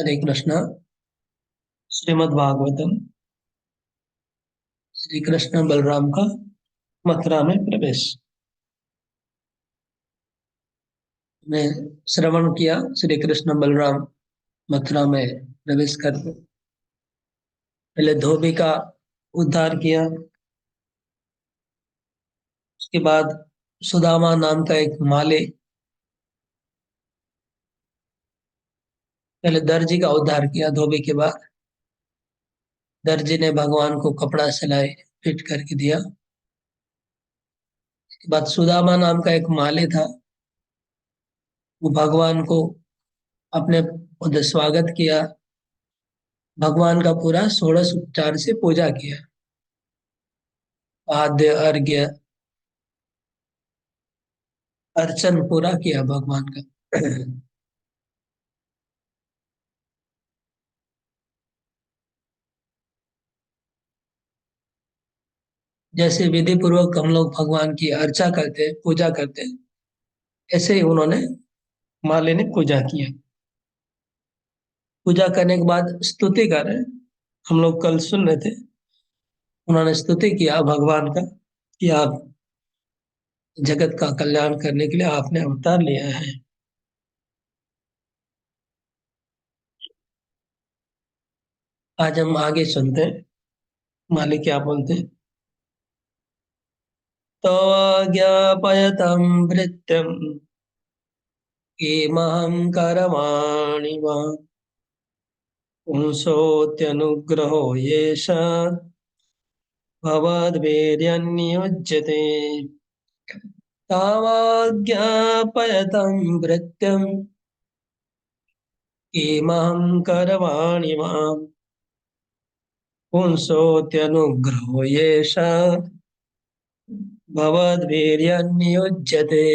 हरे कृष्णा। श्रीमद् भागवतम। श्री कृष्ण बलराम का मथुरा में प्रवेश। ने श्रवण किया। श्री कृष्ण बलराम मथुरा में प्रवेश करते पहले धोबी का उद्धार किया। उसके बाद सुदामा नाम का एक माली, पहले दर्जी का उद्धार किया। धोबी के बाद दर्जी ने भगवान को कपड़ा सिलाई फिट करके दिया। उसके बाद सुदामा नाम का एक माली था, वो भगवान को अपने उधर स्वागत किया। भगवान का पूरा षोडश उपचार से पूजा किया। आद्य अर्घ्य अर्चन पूरा किया भगवान का। जैसे विधि पूर्वक हम लोग भगवान की अर्चा करते पूजा करते, ऐसे ही उन्होंने माले ने पूजा किया। पूजा करने के बाद स्तुति कर रहे, हम लोग कल सुन रहे थे। उन्होंने स्तुति किया भगवान का कि आप जगत का कल्याण करने के लिए आपने अवतार लिया है। आज हम आगे सुनते हैं माले क्या बोलते हैं। तो ज्ञापयतं भृत्यं किमहं करवाणि वा पुंसोऽत्यनुग्रहो येष भवद्भिर्यन्नियुज्यते। तावाज्ञापयतं भृत्यं किमहं करवाणि मां पुंसोऽत्यनुग्रहो येष भवद्भिर्यन्नियुज्यते।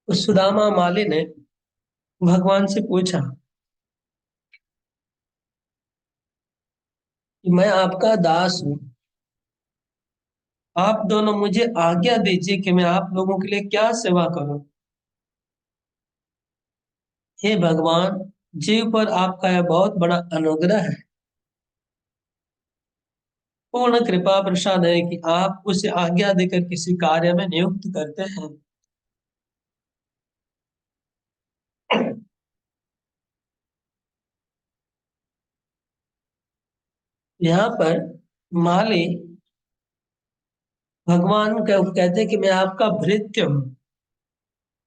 उस सुदामा माली ने भगवान से पूछा कि मैं आपका दास हूँ, आप दोनों मुझे आज्ञा दीजिए कि मैं आप लोगों के लिए क्या सेवा करूं। हे भगवान, जीव पर आपका यह बहुत बड़ा अनुग्रह है, पूर्ण कृपा प्रसाद है कि आप उसे आज्ञा देकर किसी कार्य में नियुक्त करते हैं। यहाँ पर माली भगवान को कहते कि मैं आपका भृत्य हूँ।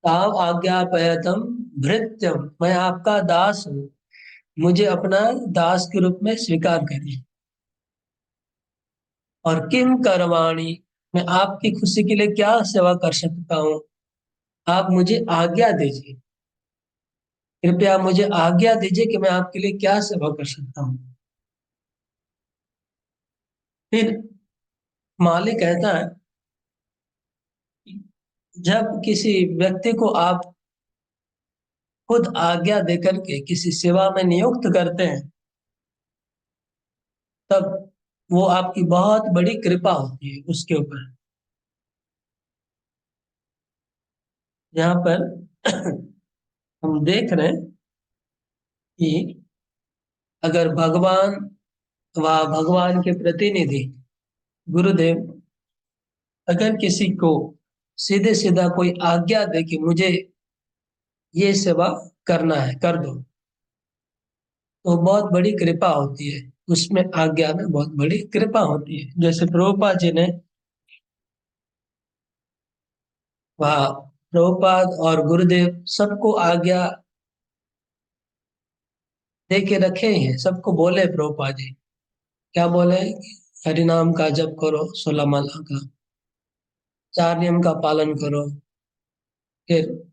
ताव आज्ञापयतम भृत्यम, मैं आपका दास हूँ, मुझे अपना दास के रूप में स्वीकार करिए। और किम करवाणी, मैं आपकी खुशी के लिए क्या सेवा कर सकता हूँ, आप मुझे आज्ञा दीजिए। कृपया मुझे आज्ञा दीजिए कि मैं आपके लिए क्या सेवा कर सकता हूँ। फिर मालिक कहता है, जब किसी व्यक्ति को आप खुद आज्ञा देकर के किसी सेवा में नियुक्त करते हैं, तब वो आपकी बहुत बड़ी कृपा होती है उसके ऊपर। यहाँ पर हम देख रहे हैं कि अगर भगवान व भगवान के प्रतिनिधि गुरुदेव अगर किसी को सीधे सीधा कोई आज्ञा दे कि मुझे ये सेवा करना है, कर दो, तो बहुत बड़ी कृपा होती है। उसमें आज्ञा में बहुत बड़ी कृपा होती है। जैसे प्रभुपाद जी ने वहाँ प्रभुपाद और गुरुदेव सबको आज्ञा दे के रखे ही हैं। सबको बोले प्रभुपाद जी, क्या बोले? हरि नाम का जप करो, 16 माला का, 4 नियम का पालन करो, फिर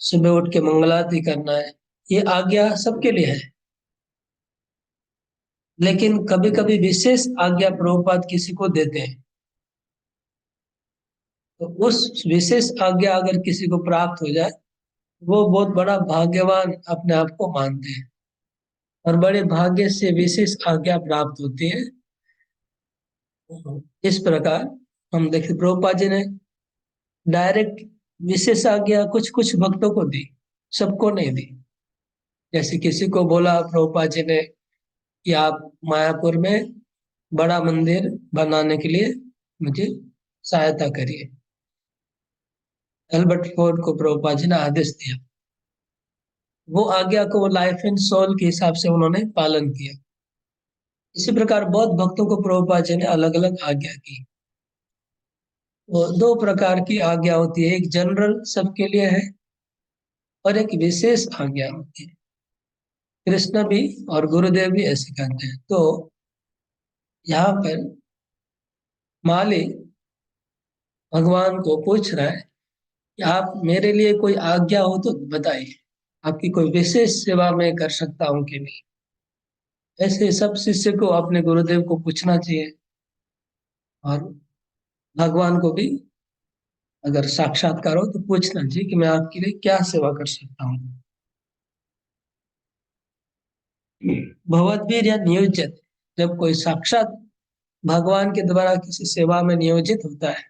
सुबह उठ के मंगलारती करना है। ये आज्ञा सबके लिए है। लेकिन कभी कभी विशेष आज्ञा प्रभुपाद किसी को देते हैं, तो उस विशेष आज्ञा अगर किसी को प्राप्त हो जाए, वो बहुत बड़ा भाग्यवान अपने आप को मानते हैं और बड़े भाग्य से विशेष आज्ञा प्राप्त होती है। इस प्रकार हम देखते प्रभुपाद जी ने डायरेक्ट विशेष आज्ञा कुछ कुछ भक्तों को दी, सबको नहीं दी। जैसे किसी को बोला प्रभुपाद जी ने कि आप मायापुर में बड़ा मंदिर बनाने के लिए मुझे सहायता करिए। एल्बर्ट फोर्ड को प्रभुपाद जी ने आदेश दिया, वो आज्ञा को लाइफ एंड सोल के हिसाब से उन्होंने पालन किया। इसी प्रकार बौद्ध भक्तों को प्रभुपाद जी ने अलग अलग आज्ञा की। तो दो प्रकार की आज्ञा होती है, एक जनरल सबके लिए है और एक विशेष आज्ञा होती है। कृष्ण भी और गुरुदेव भी ऐसे कहते हैं। तो यहाँ पर माली भगवान को पूछ रहा है कि आप मेरे लिए कोई आज्ञा हो तो बताइए, आपकी कोई विशेष सेवा मैं कर सकता हूँ कि नहीं। ऐसे सब शिष्य को अपने गुरुदेव को पूछना चाहिए, और भगवान को भी अगर साक्षात्कार हो तो पूछना चाहिए कि मैं आपके लिए क्या सेवा कर सकता हूँ। भगवदवीर या नियोजित, जब कोई साक्षात भगवान के द्वारा किसी सेवा में नियोजित होता है,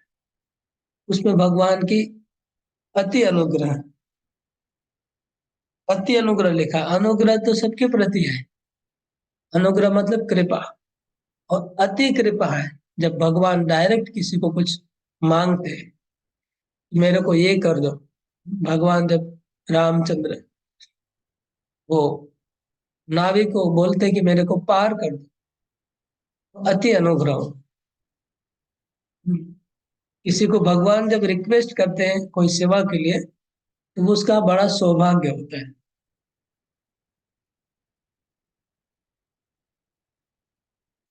उसमें भगवान की अति अनुग्रह, अति अनुग्रह लिखा। अनुग्रह तो सबके प्रति है, अनुग्रह मतलब कृपा, और अति कृपा है जब भगवान डायरेक्ट किसी को कुछ मांगते हैं, मेरे को ये कर दो। भगवान जब रामचंद्र वो नाविक को बोलते कि मेरे को पार कर दो, तो अति अनुग्रह हो। किसी को भगवान जब रिक्वेस्ट करते हैं कोई सेवा के लिए, तो वो उसका बड़ा सौभाग्य होता है।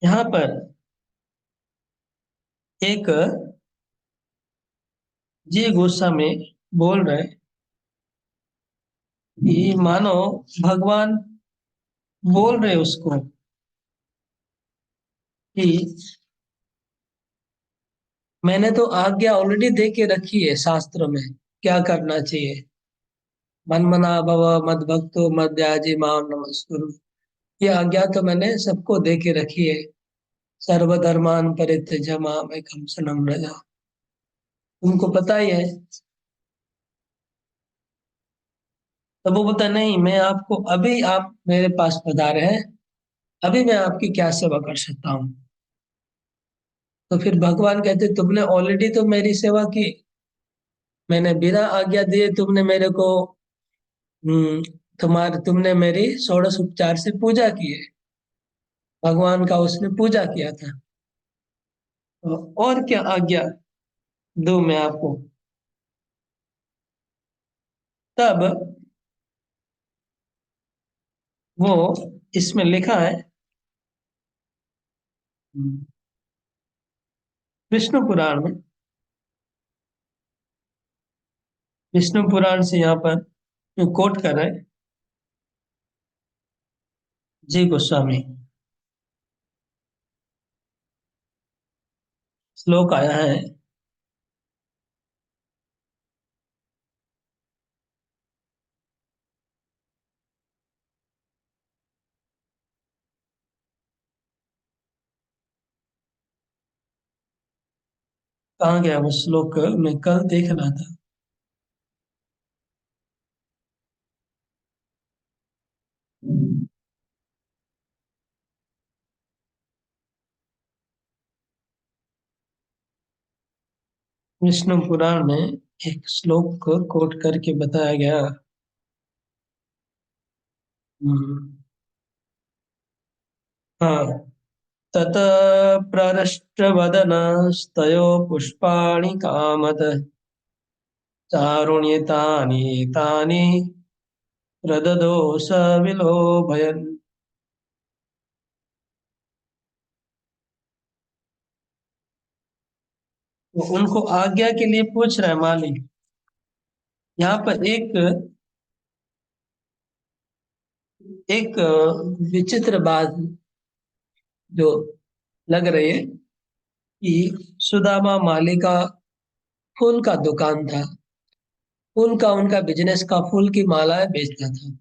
यहाँ पर एक जी गोस्वामी बोल रहे हैं कि मानो भगवान बोल रहे उसको कि मैंने तो आज्ञा ऑलरेडी दे के रखी है शास्त्र में, क्या करना चाहिए। मन मना भव मद भक्तो मद्याजी माम नमस्कुरु, ये आज्ञा तो मैंने सबको दे के रखी है। सर्वधर्मान परित्यज माम एकम शरणं व्रज, तुमको पता ही है। तो वो बोलता नहीं, मैं आपको अभी, आप मेरे पास पधारे हैं, अभी मैं आपकी क्या सेवा कर सकता हूँ। तो फिर भगवान कहते तुमने ऑलरेडी तो मेरी सेवा की, मैंने बिना आज्ञा दिए तुमने मेरे को तुमने मेरी षोडश उपचार से पूजा की है। भगवान का उसने पूजा किया था, तो और क्या आज्ञा दूं मैं आपको। तब वो इसमें लिखा है, हम्म, विष्णु पुराण में, विष्णु पुराण से यहाँ पर जो कोट कर रहे हैं जी गोस्वामी, श्लोक आया है। कहाँ गया वो श्लोक, मैं कल देख रहा था। विष्णु पुराण में एक श्लोक को कोट करके बताया गया। हम्म, हाँ, तत प्ररष्टवदनस्तयो पुष्पाणि कामत चारुण्यतानि तानि प्रददो स विलोभयन्। वो उनको आज्ञा के लिए पूछ रहा है मालिक। यहाँ पर एक एक विचित्र बात जो लग रही है कि सुदामा माली का फूल का दुकान था, फूल का उनका बिजनेस का, फूल की मालाएं बेचता था,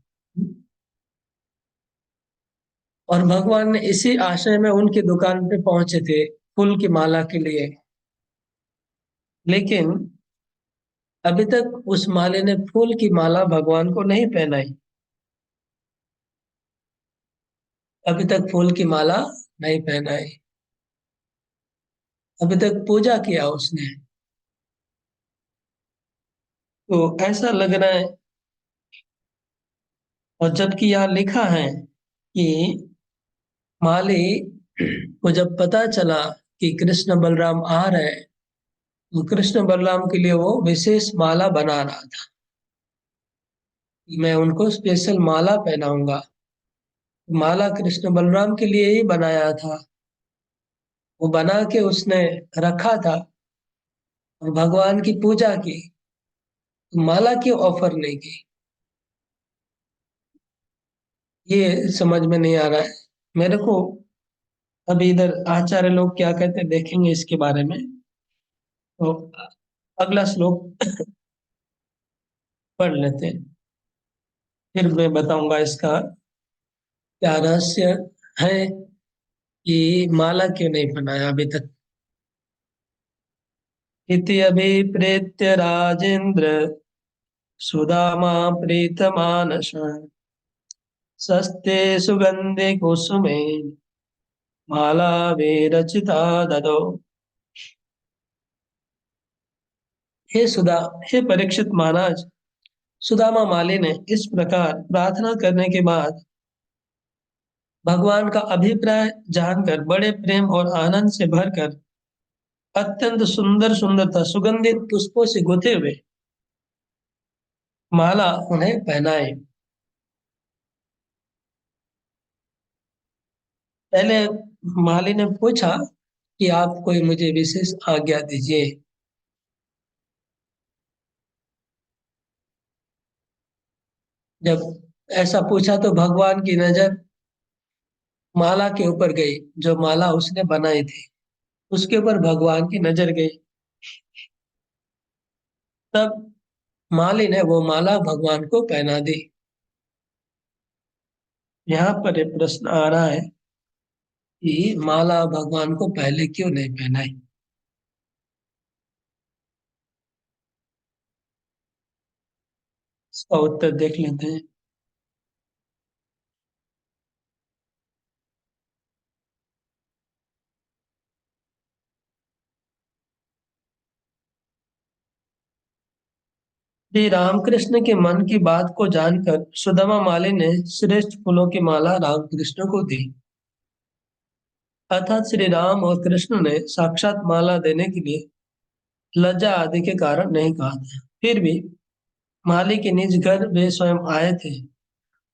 और भगवान ने इसी आशय में उनकी दुकान पे पहुंचे थे फूल की माला के लिए। लेकिन अभी तक उस माली ने फूल की माला भगवान को नहीं पहनाई। अभी तक फूल की माला नहीं पहनाई। अभी तक पूजा किया उसने। तो ऐसा लग रहा है। और जबकि यहाँ लिखा है कि माली को जब पता चला कि कृष्ण बलराम आ रहे हैं, तो कृष्ण बलराम के लिए वो विशेष माला बना रहा था कि मैं उनको स्पेशल माला पहनाऊंगा। माला कृष्ण बलराम के लिए ही बनाया था। वो बना के उसने रखा था और भगवान की पूजा की। तो माला क्यों ऑफर नहीं की, ये समझ में नहीं आ रहा है मेरे को। अभी इधर आचार्य लोग क्या कहते हैं देखेंगे इसके बारे में। तो अगला श्लोक पढ़ लेते हैं, फिर मैं बताऊंगा इसका क्या रहस्य है कि माला क्यों नहीं बनाया अभी तक। इति अभिप्रेत्य राजेंद्र सुदामा प्रीतमानस सस्ते सुगंधे कुसुमे माला विरचिता ददौ। हे सुधा, हे परीक्षित महाराज, सुदामा माली ने इस प्रकार प्रार्थना करने के बाद भगवान का अभिप्राय जानकर बड़े प्रेम और आनंद से भरकर अत्यंत सुंदर सुंदरता सुगंधित पुष्पों से गुथे हुए माला उन्हें पहनाए। पहले माली ने पूछा कि आप कोई मुझे विशेष आज्ञा दीजिए। जब ऐसा पूछा तो भगवान की नजर माला के ऊपर गई, जो माला उसने बनाई थी उसके ऊपर भगवान की नजर गई। तब माली ने वो माला भगवान को पहना दी। यहाँ पर एक प्रश्न आ रहा है कि माला भगवान को पहले क्यों नहीं पहनाई। इसका उत्तर देख लेते हैं। श्री रामकृष्ण के मन की बात को जानकर सुदामा माली ने श्रेष्ठ फूलों की माला रामकृष्ण को दी। अर्थात श्री राम और कृष्ण ने साक्षात माला देने के लिए लज्जा आदि के कारण नहीं कहा था। फिर भी माली के निज घर वे स्वयं आए थे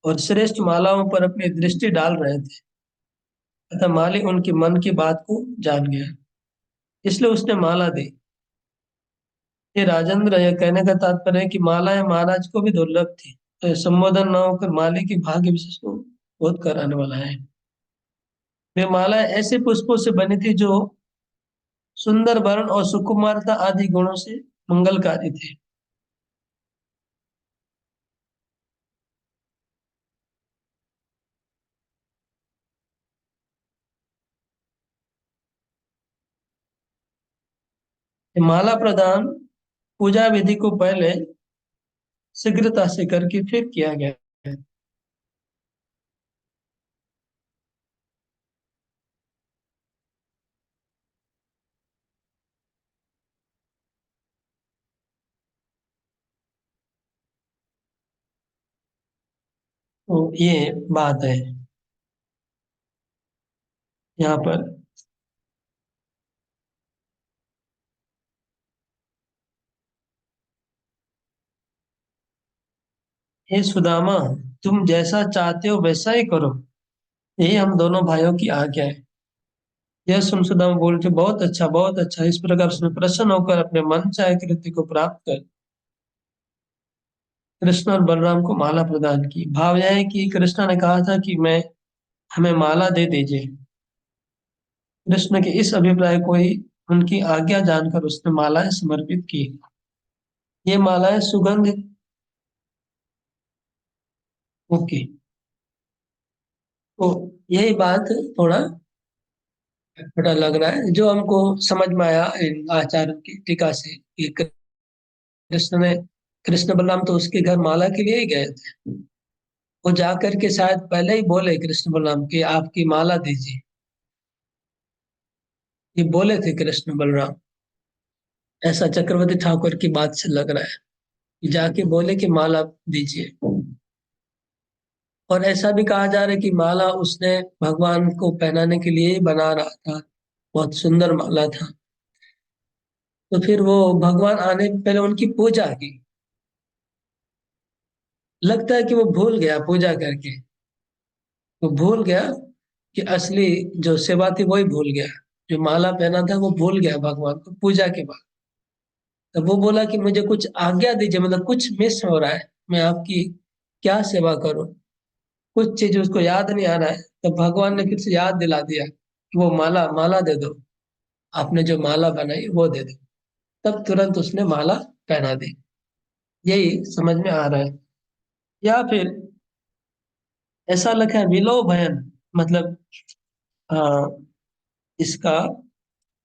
और श्रेष्ठ मालाओं पर अपनी दृष्टि डाल रहे थे। अतः माली उनके मन की बात को जान गया, इसलिए उसने माला दी। ये राजेंद्र, यह कहने का तात्पर्य है कि मालाएं महाराज को भी दुर्लभ थी, तो यह संबोधन न होकर माली की भाग्य विशेष को बोध कराने वाला है। वे मालाएं ऐसे पुष्पों से बनी थी जो सुंदर वर्ण और सुकुमारता आदि गुणों से मंगलकारी थे। ये माला प्रदान पूजा विधि को पहले शीघ्रता से करके फिर किया गया है। तो ये बात है यहाँ पर। हे सुदामा, तुम जैसा चाहते हो वैसा ही करो, यही हम दोनों भाइयों की आज्ञा है। यह सुन सुदामा बोल के बहुत अच्छा, बहुत अच्छा। इस प्रकार उसने प्रसन्न होकर अपने मन चाहे कृति को प्राप्त कर कृष्ण और बलराम को माला प्रदान की। भाव यह है कि कृष्ण ने कहा था कि मैं हमें माला दे दीजिए। कृष्ण के इस अभिप्राय को ही उनकी आज्ञा जानकर उसने मालाएं समर्पित की। ये मालाएं सुगंधित। ओके। तो यही बात थोड़ा थोड़ा लग रहा है जो हमको समझ में आया इन आचार्यों की टीका से कि कृष्ण ने कृष्ण बलराम तो उसके घर माला के लिए ही गए थे। वो जाकर के शायद पहले ही बोले कृष्ण बलराम की आपकी माला दीजिए, ये बोले थे कृष्ण बलराम। ऐसा चक्रवर्ती ठाकुर की बात से लग रहा है कि जाके बोले कि माला दीजिए। और ऐसा भी कहा जा रहा है कि माला उसने भगवान को पहनाने के लिए ही बना रहा था, बहुत सुंदर माला था। तो फिर वो भगवान आने पहले उनकी पूजा की। लगता है कि वो भूल गया पूजा करके, वो भूल गया कि असली जो सेवा थी वही भूल गया। जो माला पहना था वो भूल गया भगवान को पूजा के बाद। तब वो बोला कि मुझे कुछ आज्ञा दीजिए, मतलब कुछ मिस हो रहा है, मैं आपकी क्या सेवा करूं। कुछ चीज उसको याद नहीं आ रहा है। तब भगवान ने फिर से याद दिला दिया कि वो माला माला दे दो, आपने जो माला बनाई वो दे दो। तब तुरंत उसने माला पहना दी। यही समझ में आ रहा है। या फिर ऐसा लिखा है विलो भयन, मतलब आ, इसका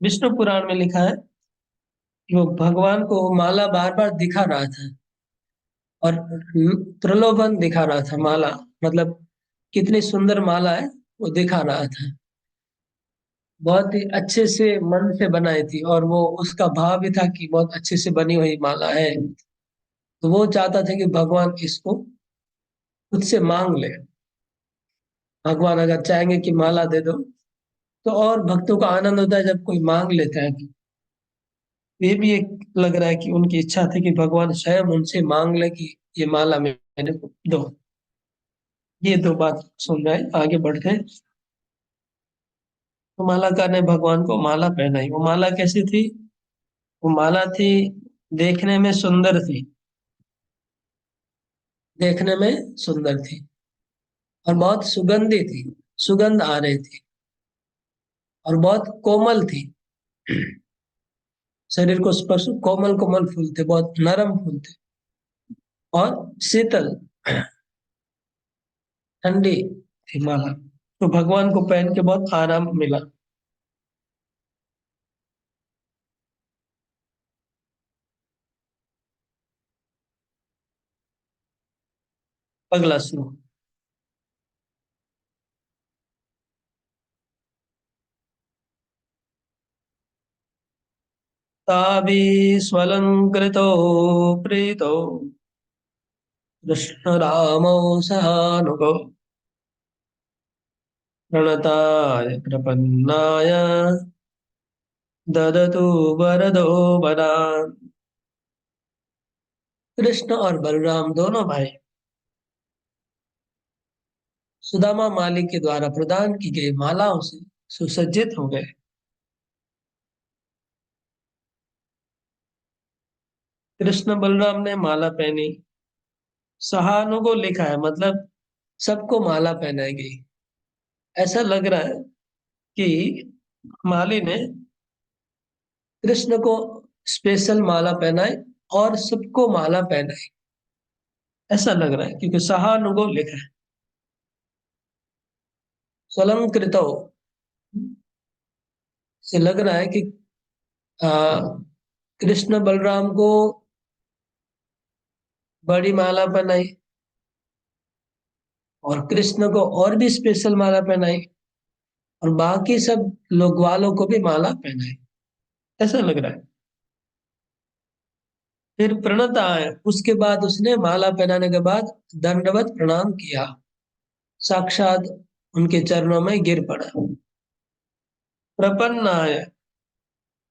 विष्णु पुराण में लिखा है कि वो भगवान को माला बार बार दिखा रहा था और प्रलोभन दिखा रहा था माला, मतलब कितनी सुंदर माला है वो दिखा रहा था। बहुत ही अच्छे से मन से बनाई थी और वो उसका भाव भी था कि बहुत अच्छे से बनी हुई माला है। तो वो चाहता था कि भगवान इसको खुद से मांग ले। भगवान अगर चाहेंगे कि माला दे दो तो और भक्तों का आनंद होता है जब कोई मांग लेता है। ये भी एक लग रहा है कि उनकी इच्छा थी कि भगवान स्वयं उनसे मांग ले कि ये माला मेरे को दो। ये दो बात सुन रहे हैं, आगे बढ़ते हैं। तो मालाकार ने भगवान को माला पहनाई। वो माला कैसी थी? वो माला थी, देखने में सुंदर थी, देखने में सुंदर थी और बहुत सुगंधी थी, सुगंध आ रही थी और बहुत कोमल थी। शरीर को स्पर्श, कोमल कोमल फूल थे, बहुत नरम फूल थे और शीतल, ठंडी थी माला। तो भगवान को पहन के बहुत आराम मिला। अगला श्लोक। ताभिस्वलङ्कृतो प्रीतो कृष्णरामौ सहानुगो प्रणताय प्रपन्नाय ददतु वरदो वरान्। कृष्ण और बलराम दोनों भाई सुदामा माली के द्वारा प्रदान की गई मालाओं से सुसज्जित हो गए। कृष्ण बलराम ने माला पहनी। सहानुको लिखा है, मतलब सबको माला पहनाई गई। ऐसा लग रहा है कि माली ने कृष्ण को स्पेशल माला पहनाई और सबको माला पहनाई। ऐसा लग रहा है क्योंकि सहानुको लिखा है। स्वलंकृतो से लग रहा है कि आ, कृष्ण बलराम को बड़ी माला पहनाई और कृष्ण को और भी स्पेशल माला पहनाई और बाकी सब लोग वालों को भी माला पहनाई। ऐसा लग रहा है। फिर प्रणत आए, उसके बाद उसने माला पहनाने के बाद दंडवत प्रणाम किया, साक्षात उनके चरणों में गिर पड़ा। प्रपन्न आए,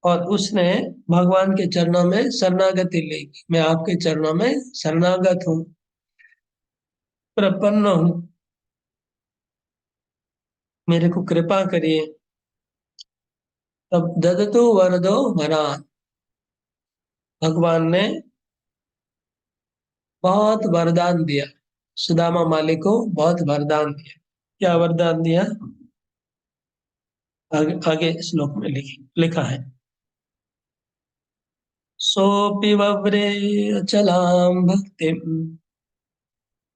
और उसने भगवान के चरणों में शरणागति ली। मैं आपके चरणों में शरणागत हूँ, प्रपन्न हूँ, मेरे को कृपा करिए। तब ददतु वरदो वरान, भगवान ने बहुत वरदान दिया। सुदामा माली को बहुत वरदान दिया। क्या वरदान दिया? आगे श्लोक में लिखा है। सोऽपि वव्रे अचलां भक्तिं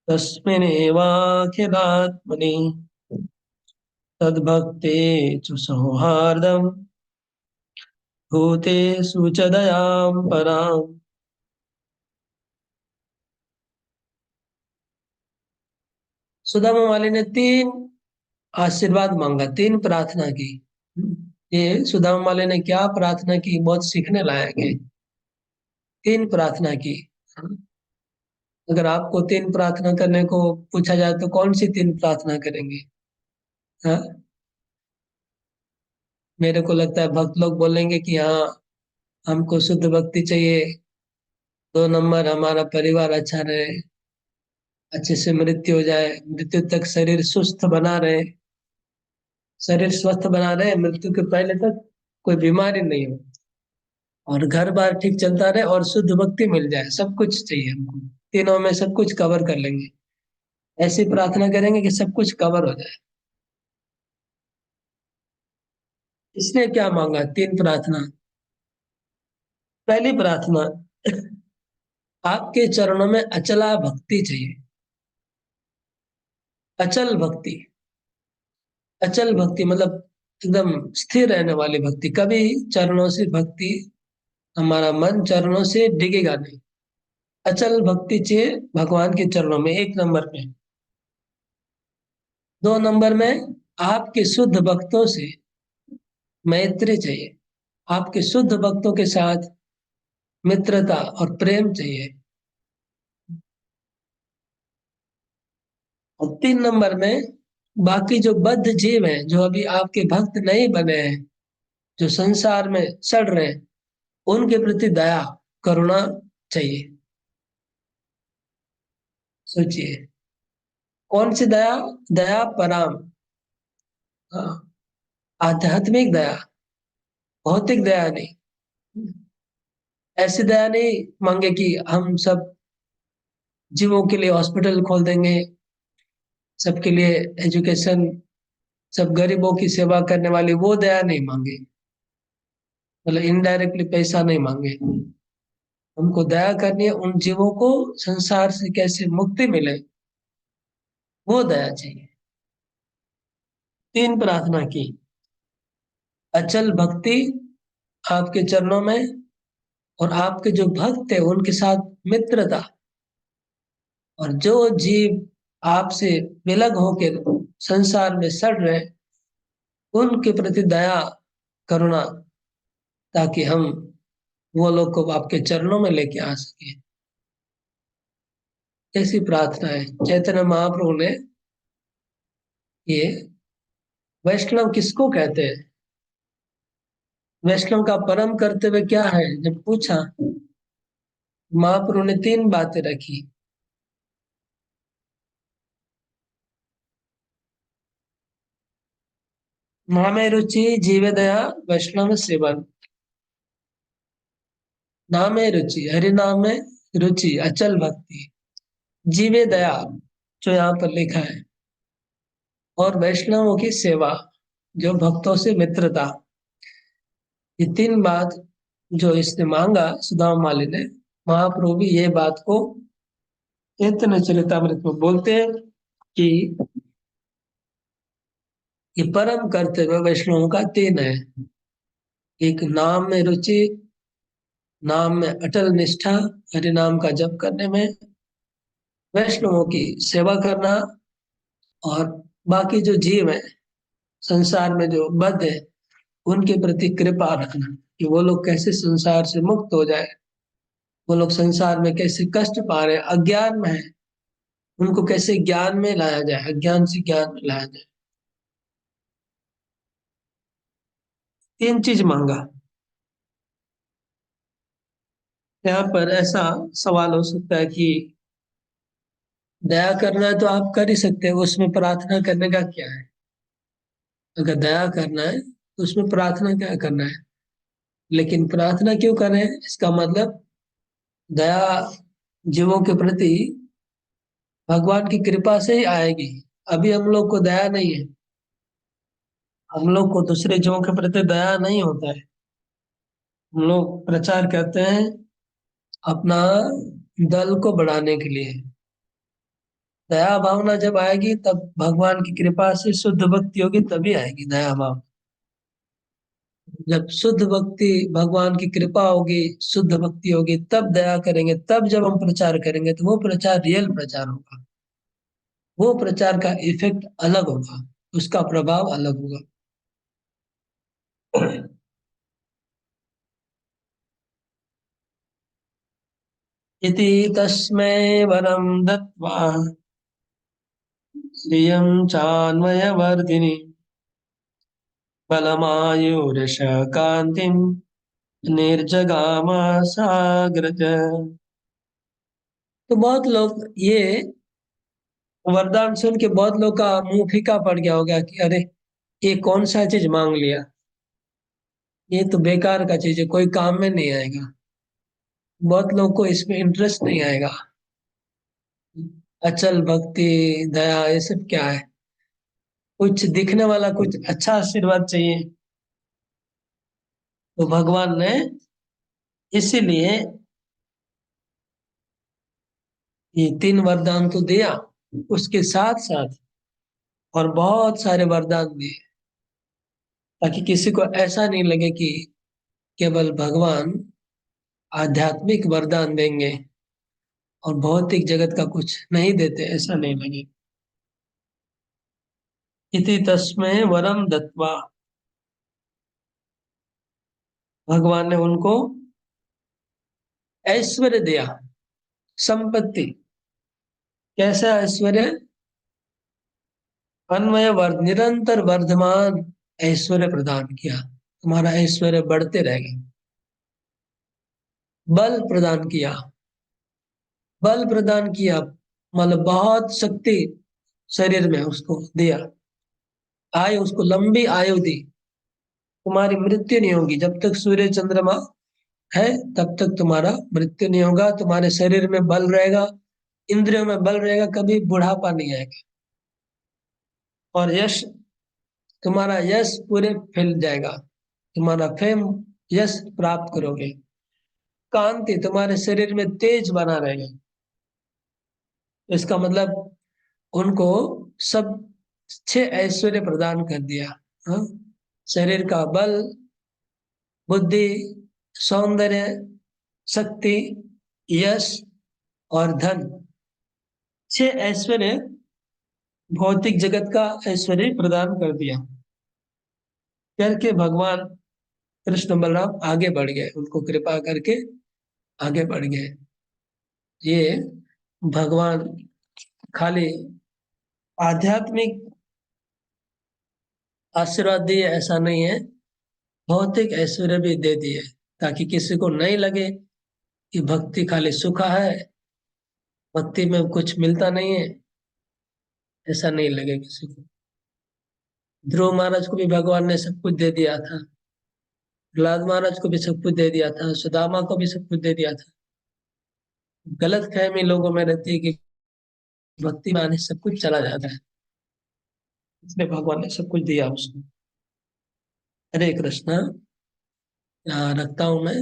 तस्मिन्नेवाखिलात्मनि तद्भक्ते च सौहार्दं भूतेषु च दयां पराम्। सुदामा वाली ने तीन आशीर्वाद मांगा, तीन प्रार्थना की। ये सुदामा वाले ने क्या प्रार्थना की, बहुत सीखने लायक है। तीन प्रार्थना की। अगर आपको तीन प्रार्थना करने को पूछा जाए तो कौन सी तीन प्रार्थना करेंगे? हाँ, मेरे को लगता है भक्त लोग बोलेंगे कि हाँ, हमको शुद्ध भक्ति चाहिए। 2 नंबर, हमारा परिवार अच्छा रहे, अच्छे से मृत्यु हो जाए, मृत्यु तक शरीर सुस्त बना रहे, शरीर स्वस्थ बना रहे, मृत्यु के पहले तक कोई बीमारी नहीं हो, और घर बार ठीक चलता रहे, और शुद्ध भक्ति मिल जाए। सब कुछ चाहिए हमको, तीनों में सब कुछ कवर कर लेंगे। ऐसी प्रार्थना करेंगे कि सब कुछ कवर हो जाए। इसने क्या मांगा? तीन प्रार्थना। पहली प्रार्थना, आपके चरणों में अचला भक्ति चाहिए। अचल भक्ति। अचल भक्ति मतलब एकदम स्थिर रहने वाली भक्ति। कभी चरणों से भक्ति, हमारा मन चरणों से डिगेगा नहीं। अचल भक्ति चाहिए भगवान के चरणों में, 1 नंबर पे। 2 नंबर में, आपके शुद्ध भक्तों से मैत्री चाहिए। आपके शुद्ध भक्तों के साथ मित्रता और प्रेम चाहिए। और 3 नंबर में, बाकी जो बद्ध जीव हैं, जो अभी आपके भक्त नहीं बने हैं, जो संसार में सड़ रहे हैं, उनके प्रति दया, करुणा चाहिए। सोचिए, कौन सी दया? दया पराम। हाँ, आध्यात्मिक दया, भौतिक दया नहीं। ऐसी दया नहीं मांगे कि हम सब जीवों के लिए हॉस्पिटल खोल देंगे, सबके लिए एजुकेशन, सब गरीबों की सेवा करने वाली, वो दया नहीं मांगे। मतलब इनडायरेक्टली पैसा नहीं मांगे। हमको दया करनी है, उन जीवों को संसार से कैसे मुक्ति मिले, वो दया चाहिए। तीन प्रार्थना की, अचल भक्ति आपके चरणों में, और आपके जो भक्त है उनके साथ मित्रता, और जो जीव आपसे विलग होकर संसार में सड़ रहे, उनके प्रति दया, करुणा, ताकि हम वो लोग को आपके चरणों में लेके आ सके। ऐसी प्रार्थना है। चैतन्य महाप्रभु ने, ये वैष्णव किसको कहते हैं, वैष्णव का परम कर्तव्य क्या है, जब पूछा, महाप्रभु ने तीन बातें रखी। नामे रुचि जीवे दया वैष्णव सेवन। नामे रुचि, हरि नाम में रुचि, अचल भक्ति, जीवे दया, जो यहाँ पर लिखा है, और वैष्णवों की सेवा, जो भक्तों से मित्रता। ये तीन बात जो इसने मांगा सुदामा माली ने, महाप्रभु भी ये बात को चैतन्य चरितामृत में बोलते हैं कि ये परम कर्तव्य वैष्णवों का तीन है। एक, नाम में रुचि, नाम में अटल निष्ठा, हरि नाम का जप करने में, वैष्णवों की सेवा करना, और बाकी जो जीव है संसार में जो बद्ध है, उनके प्रति कृपा रखना, कि वो लोग कैसे संसार से मुक्त हो जाए, वो लोग संसार में कैसे कष्ट पा रहे हैं, अज्ञान में है, उनको कैसे ज्ञान में लाया जाए, अज्ञान से ज्ञान में लाया जाए। तीन चीज मांगा। यहाँ पर ऐसा सवाल हो सकता है कि दया करना है तो आप कर ही सकते हैं, उसमें प्रार्थना करने का क्या है? अगर दया करना है तो उसमें प्रार्थना क्या करना है? लेकिन प्रार्थना क्यों करें, इसका मतलब दया जीवों के प्रति भगवान की कृपा से ही आएगी। अभी हम लोग को दया नहीं है, हम लोग को दूसरे जीवों के प्रति दया नहीं होता है। हम लोग प्रचार करते हैं अपना दल को बढ़ाने के लिए। दया भावना जब आएगी तब भगवान की कृपा से शुद्ध भक्ति होगी, तभी आएगी दया भाव। जब शुद्ध भक्ति, भगवान की कृपा होगी, शुद्ध भक्ति होगी, तब दया करेंगे, तब जब हम प्रचार करेंगे तो वो प्रचार रियल प्रचार होगा। वो प्रचार का इफेक्ट अलग होगा, उसका प्रभाव अलग होगा। इति तस्मै वरं दत्त्वा श्रियं चान्वयवर्धिनि बलमायुर्यश कान्तिं निर्जगाम साग्रज। तो बहुत लोग ये वरदान सुन के बहुत लोग का मुंह फीका पड़ गया होगा कि अरे ये कौन सा चीज मांग लिया, ये तो बेकार का चीज है, कोई काम में नहीं आएगा। बहुत लोग को इसमें इंटरेस्ट नहीं आएगा। अचल भक्ति, दया, ये सब क्या है? कुछ दिखने वाला, कुछ अच्छा आशीर्वाद चाहिए। तो भगवान ने इसीलिए ये तीन वरदान तो दिया, उसके साथ साथ और बहुत सारे वरदान दिए, ताकि किसी को ऐसा नहीं लगे कि केवल भगवान आध्यात्मिक वरदान देंगे और भौतिक जगत का कुछ नहीं देते, ऐसा नहीं लगे। इति तस्मै वरम दत्वा, भगवान ने उनको ऐश्वर्य दिया, संपत्ति। कैसा ऐश्वर्य? अन्वय वर्ध, निरंतर वर्धमान ऐश्वर्य प्रदान किया, तुम्हारा ऐश्वर्य बढ़ते रहेगा। बल प्रदान किया, बल प्रदान किया मतलब बहुत शक्ति शरीर में उसको दिया। आयु, उसको लंबी आयु दी, तुम्हारी मृत्यु नहीं होगी जब तक सूर्य चंद्रमा है, तब तक तुम्हारा मृत्यु नहीं होगा, तुम्हारे शरीर में बल रहेगा, इंद्रियों में बल रहेगा, कभी बुढ़ापा नहीं आएगा। और यश, तुम्हारा यश पूरे फैल जाएगा, तुम्हारा फेम, यश प्राप्त करोगे। कांति, तुम्हारे शरीर में तेज बना रहेगा। इसका मतलब उनको सब छह ऐश्वर्य प्रदान कर दिया। हाँ? शरीर का बल, बुद्धि, सौंदर्य, शक्ति, यश और धन, छह ऐश्वर्य, भौतिक जगत का ऐश्वर्य प्रदान कर दिया करके भगवान कृष्ण बलराम आगे बढ़ गए, उनको कृपा करके आगे बढ़ गए। ये भगवान खाली आध्यात्मिक आशीर्वाद दिए ऐसा नहीं है, भौतिक ऐश्वर्य भी दे दिए, ताकि किसी को नहीं लगे कि भक्ति खाली सुखा है, भक्ति में कुछ मिलता नहीं है, ऐसा नहीं लगे किसी को। ध्रुव महाराज को भी भगवान ने सब कुछ दे दिया था, प्रहलाद महाराज को भी सब कुछ दे दिया था, सुदामा को भी सब कुछ दे दिया था। गलत फहमी लोगों में रहती है कि भक्ति में आने से सब कुछ चला जाता है, इसलिए भगवान ने सब कुछ दिया उसको। हरे कृष्णा, यहाँ रखता हूँ मैं।